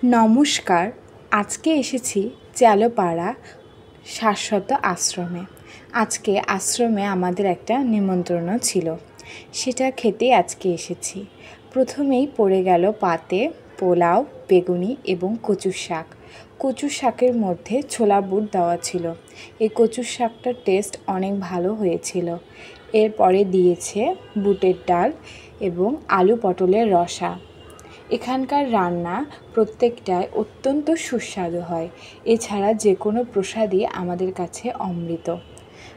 নমস্কার। আজকে এসেছি চ্যালোপাড়া শাশ্বত আশ্রমে। আজকে আশ্রমে আমাদের একটা নিমন্ত্রণও ছিল, সেটা খেতেই আজকে এসেছি। প্রথমেই পড়ে গেল পাতে পোলাও, বেগুনি এবং কচুর শাক। কচুর শাকের মধ্যে ছোলা বুট দেওয়া ছিল। এই কচুর শাকটার টেস্ট অনেক ভালো হয়েছিল। এরপরে দিয়েছে বুটের ডাল এবং আলু পটলের রসা। এখানকার রান্না প্রত্যেকটাই অত্যন্ত সুস্বাদু হয়। এছাড়া যে কোনো প্রসাদই আমাদের কাছে অমৃত।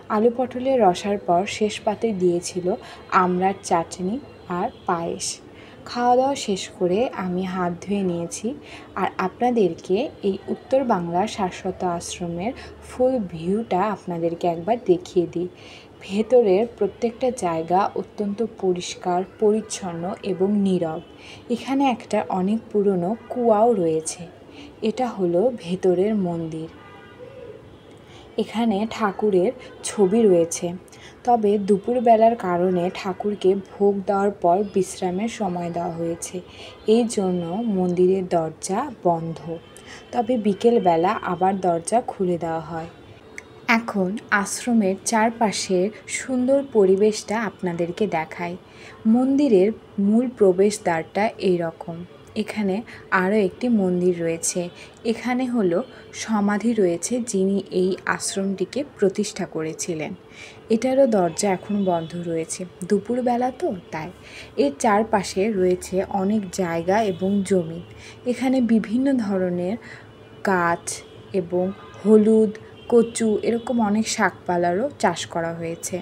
আলু পটলের রসার পর শেষ পাতে দিয়েছিল আমড়ার চাটনি আর পায়েস। খাওয়া দাওয়া শেষ করে আমি হাত ধুয়ে নিয়েছি, আর আপনাদেরকে এই উত্তর বাংলার শাশ্বত আশ্রমের ফুল ভিউটা আপনাদেরকে একবার দেখিয়ে দিই। ভেতরের প্রত্যেকটা জায়গা অত্যন্ত পরিষ্কার পরিচ্ছন্ন এবং নীরব। এখানে একটা অনেক পুরনো কুয়াও রয়েছে। এটা হলো ভেতরের মন্দির। এখানে ঠাকুরের ছবি রয়েছে, তবে দুপুরবেলার কারণে ঠাকুরকে ভোগ দেওয়ার পর বিশ্রামের সময় দেওয়া হয়েছে, এই জন্য মন্দিরের দরজা বন্ধ। তবে বিকেলবেলা আবার দরজা খুলে দেওয়া হয়। এখন আশ্রমের চারপাশের সুন্দর পরিবেশটা আপনাদেরকে দেখাই। মন্দিরের মূল প্রবেশদ্বারটা এইরকম। এখানে আরও একটি মন্দির রয়েছে। এখানে হলো সমাধি রয়েছে যিনি এই আশ্রমটিকে প্রতিষ্ঠা করেছিলেন। এটারও দরজা এখন বন্ধ রয়েছে, দুপুরবেলা তো তাই। এর চারপাশে রয়েছে অনেক জায়গা এবং জমি। এখানে বিভিন্ন ধরনের গাছ এবং হলুদ, কচু এরকম অনেক শাকপালারও চাষ করা হয়েছে।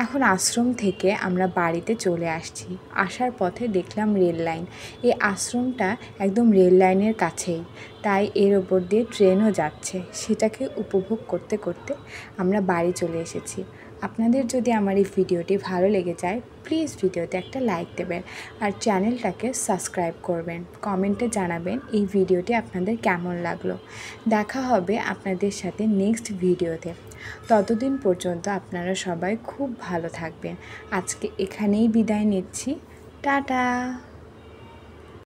এখন আশ্রম থেকে আমরা বাড়িতে চলে আসছি। আসার পথে দেখলাম রেল লাইন। এই আশ্রমটা একদম রেল লাইনের কাছেই, তাই এর ওপর দিয়ে ট্রেনও যাচ্ছে। সেটাকে উপভোগ করতে করতে আমরা বাড়ি চলে এসেছি। আপনাদের যদি আমার এই ভিডিওটি ভালো লেগে যায়, প্লিজ ভিডিওতে একটা লাইক দেবেন আর চ্যানেলটাকে সাবস্ক্রাইব করবেন। কমেন্টে জানাবেন এই ভিডিওটি আপনাদের কেমন লাগলো। দেখা হবে আপনাদের সাথে নেক্সট ভিডিওতে। ততদিন পর্যন্ত আপনারা সবাই খুব ভালো থাকবেন। আজকে এখানেই বিদায় নিচ্ছি। টাটা।